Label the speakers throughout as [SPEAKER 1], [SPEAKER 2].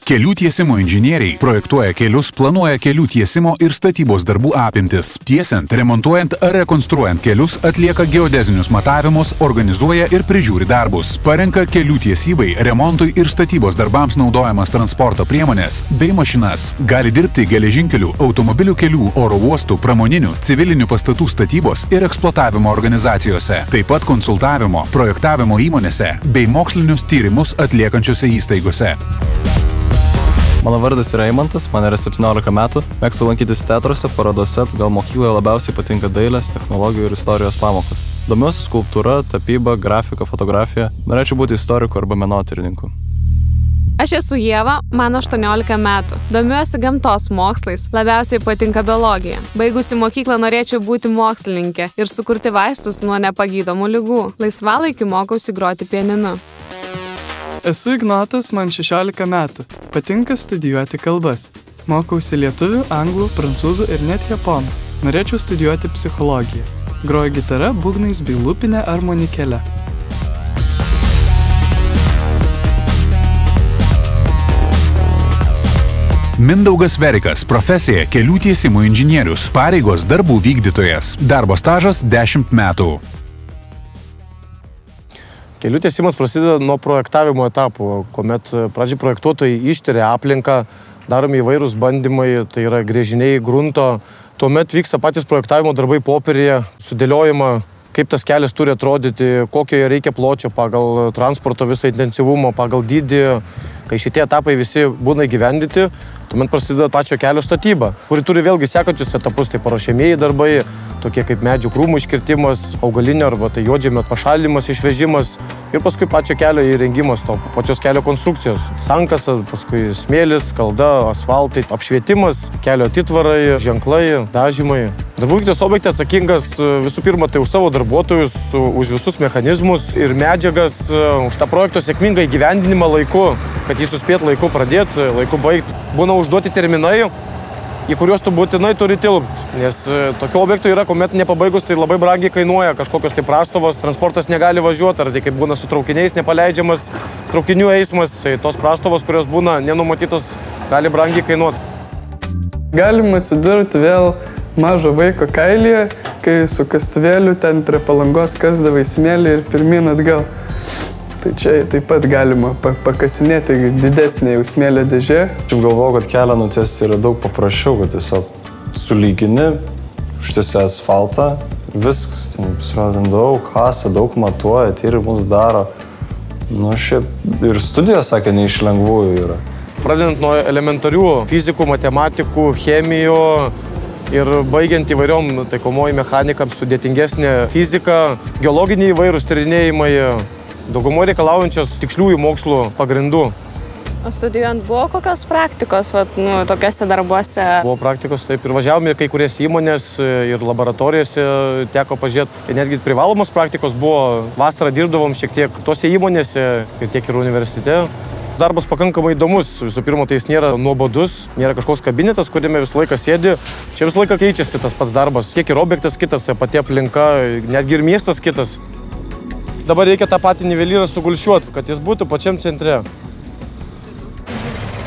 [SPEAKER 1] Kelių tiesimo inžinieriai projektuoja kelius, planuoja kelių tiesimo ir statybos darbų apimtis. Tiesiant, remontuojant ar rekonstruojant kelius, atlieka geodezinius matavimus, organizuoja ir prižiūri darbus. Parenka kelių tiesybai, remontui ir statybos darbams naudojamas transporto priemonės bei mašinas. Gali dirbti geležinkelių, automobilių kelių, oro uostų, pramoninių, civilinių pastatų statybos ir eksploatavimo organizacijose. Taip pat konsultavimo, projektavimo įmonėse bei mokslinius tyrimus atliekančiose įstaigose.
[SPEAKER 2] Mano vardas yra Eimantas, man yra 17 metų, mėgstu lankytis teatruose, parodose, todėl mokykloje labiausiai patinka dailės, technologijų ir istorijos pamokos. Domiuosi skulptūra, tapyba, grafika, fotografija, norėčiau būti istoriku arba menotyrininku.
[SPEAKER 3] Aš esu Ieva, man 18 metų. Domiuosi gamtos mokslais, labiausiai patinka biologija. Baigusi mokyklą norėčiau būti mokslininkė ir sukurti vaistus nuo nepagydomų ligų. Laisvalaikiu mokausi groti pianinu.
[SPEAKER 4] Esu Ignatas, man 16 metų. Patinka studijuoti kalbas. Mokausi lietuvių, anglų, prancūzų ir net japonų. Norėčiau studijuoti psichologiją. Groju gitara, būgnais bei lūpinę armonikėle.
[SPEAKER 1] Mindaugas Verikas, profesija kelių tiesimų inžinierius, pareigos darbų vykdytojas, darbo stažas 10 metų.
[SPEAKER 5] Kelių tiesimas prasideda nuo projektavimo etapų, kuomet pradžiai projektuotojai ištiria aplinką, daromi įvairūs bandymai, tai yra gręžiniai, grunto. Tuomet vyksta patys projektavimo darbai popieryje, sudėliojama, kaip tas kelias turi atrodyti, kokio jo reikia pločio pagal transporto visą intensyvumą, pagal dydį. Kai šitie etapai visi būna įgyvendyti, tuomet prasideda pačio kelio statyba, kuri turi vėlgi sekančius etapus, tai paruošiamieji darbai, tokie kaip medžių krūmų iškirtimas, augalinio arba tai juodžemio pašalinimas, išvežimas ir paskui pačio kelio įrengimas, to pačios kelio konstrukcijos. Sankasa, paskui smėlis, skalda, asfaltai, apšvietimas, kelio atitvarai, ženklai, dažymai. Darbų vykdytojas objekte atsakingas visų pirma tai už savo darbuotojus, už visus mechanizmus ir medžiagas, už tą projekto sėkmingą įgyvendinimą laiku, kad jį suspėt laiku pradėti, laiku baigti. Būna užduoti terminai, į kuriuos tu būtinai turi tilpti, nes tokių objektų yra, kuomet nepabaigus, tai labai brangiai kainuoja, kažkokios tai prastovos, transportas negali važiuoti, ar tai kaip būna su traukiniais nepaleidžiamas traukinių eismas, tai tos prastovos, kurios būna nenumatytos, gali brangiai kainuoti.
[SPEAKER 4] Galim atsidurti vėl mažo vaiko kailyje, kai su kastuvėliu ten prie palangos kasdavai smėlį ir pirmyn atgal. Tai čia taip pat galima pakasinėti didesnė jau smėlio dėžė.
[SPEAKER 2] Aš galvoju, kad kelią nutiesti yra daug paprasčiau, kad tiesiog sulygini, užtiesi asfaltą, viskas, ten pasirodo daug kasa, daug matuoja, tyrimus daro. Nu, šiaip ir studijos, sakė, ne iš lengvųjų yra.
[SPEAKER 5] Pradedant nuo elementarių fizikų, matematikų, chemijų ir baigiant įvairiom taikomoji mechanika, sudėtingesnė fizika, geologiniai įvairūs tyrinėjimai, daugumo reikalaujančios tiksliųjų mokslų pagrindų.
[SPEAKER 3] O studijuojant buvo kokios praktikos, tokiuose darbuose?
[SPEAKER 5] Buvo praktikos, taip, ir važiavome kai kurias įmonės ir laboratorijose teko pažiūrėti. Netgi privalomos praktikos buvo, vasarą dirbdavom šiek tiek tose įmonėse ir tiek ir universitete. Darbas pakankamai įdomus. Visų pirma, tai jis nėra nuobodus, nėra kažkoks kabinetas, kuriame visą laiką sėdi. Čia visą laiką keičiasi tas pats darbas. Tiek ir objektas kitas, tai pati aplinka, netgi ir miestas kitas. Dabar reikia tą patį nivelyrą sugulšiuoti, kad jis būtų pačiam centre.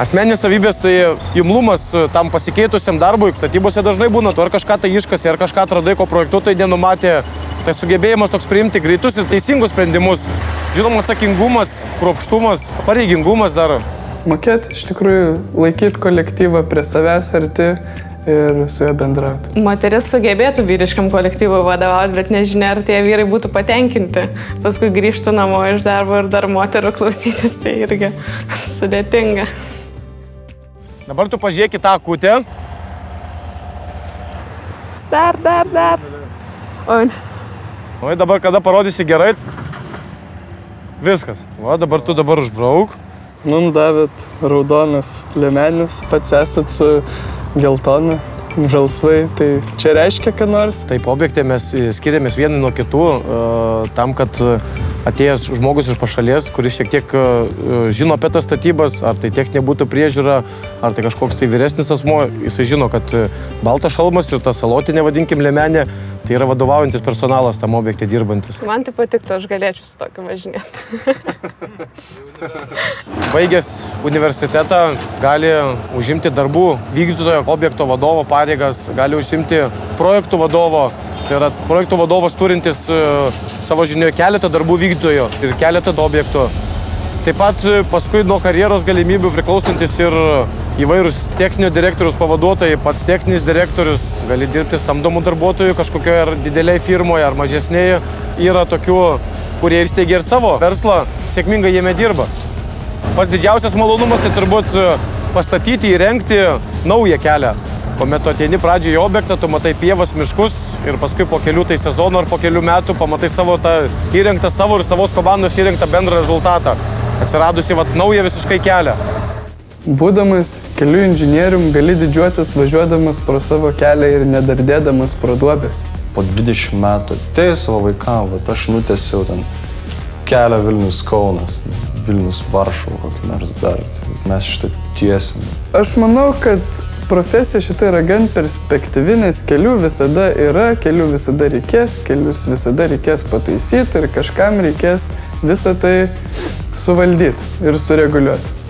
[SPEAKER 5] Asmeninės savybės, tai imlumas tam pasikeitusiam darbui. Statybose dažnai būna, tu ar kažką tai iškasi, ar kažką atradai, ko projektuotojai nenumatė. Tai sugebėjimas toks priimti greitus ir teisingus sprendimus. Žinoma, atsakingumas, kruopštumas, pareigingumas dar.
[SPEAKER 4] Mokėti iš tikrųjų laikyti kolektyvą prie savęs arti ir su juo bendrauti.
[SPEAKER 3] Moteris sugebėtų vyriškam kolektyvui vadovauti, bet nežinia, ar tie vyrai būtų patenkinti. Paskui grįžtų namo iš darbo ir dar moterų klausytis, tai irgi sudėtinga.
[SPEAKER 5] Dabar tu pažiūrėk į tą akutę.
[SPEAKER 3] Dar.
[SPEAKER 5] O dabar, kada parodysi gerai, viskas. O dabar tu užbrauk.
[SPEAKER 4] Mum davėt raudonas liemenis, pats esat su geltonu, žalsvai, tai čia reiškia, ką nors?
[SPEAKER 5] Taip, objekte mes skiriamės vieni nuo kitų tam, kad atėjęs žmogus iš pašalies, kuris šiek tiek žino apie tas statybas, ar tai techninė būtų priežiūra, ar tai kažkoks tai vyresnis asmo, jisai žino, kad baltas šalmas ir ta salotinė, vadinkim, liemenė, tai yra vadovaujantis personalas tam objekte dirbantis.
[SPEAKER 3] Man tai patiktų, aš galėčiau su tokiu važinėti.
[SPEAKER 5] Baigęs universitetą gali užimti darbų vykdytojo objekto vadovo pareigas, gali užimti projektų vadovo. Tai yra projektų vadovas turintis savo žinioje keletą darbų vykdytojo ir keletą objektų. Taip pat paskui nuo karjeros galimybių priklausantis ir įvairūs techninio direktorius pavaduotojai, pats techninis direktorius, gali dirbti samdomų darbuotojų kažkokioje ar dideliai firmoje ar mažesnėje. Yra tokių, kurie įsteigia ir savo verslą, sėkmingai jame dirba. Pats didžiausias malonumas tai turbūt pastatyti, įrengti naują kelią. Kuomet tu ateini pradžioje į objektą, tu matai pievas, miškus ir paskui po kelių tai sezonų ar po kelių metų pamatai savo tą įrengtą savo ir savos komandos įrengtą bendrą rezultatą. Atsiradusi naują visiškai kelią.
[SPEAKER 4] Būdamas kelių inžinierium gali didžiuotis važiuodamas pro savo kelią ir nedardėdamas pro duobes.
[SPEAKER 2] Po 20 metų atėjau savo vaikam, aš nutiesiau ten kelią Vilnius-Kaunas, Vilnius-Varšuva kokį nors dar. Mes šitą tiesim.
[SPEAKER 4] Aš manau, kad profesija šitą yra gan perspektyvi, nes kelių visada yra, kelių visada reikės, kelius visada reikės pataisyti ir kažkam reikės visą tai suvaldyti ir sureguliuoti.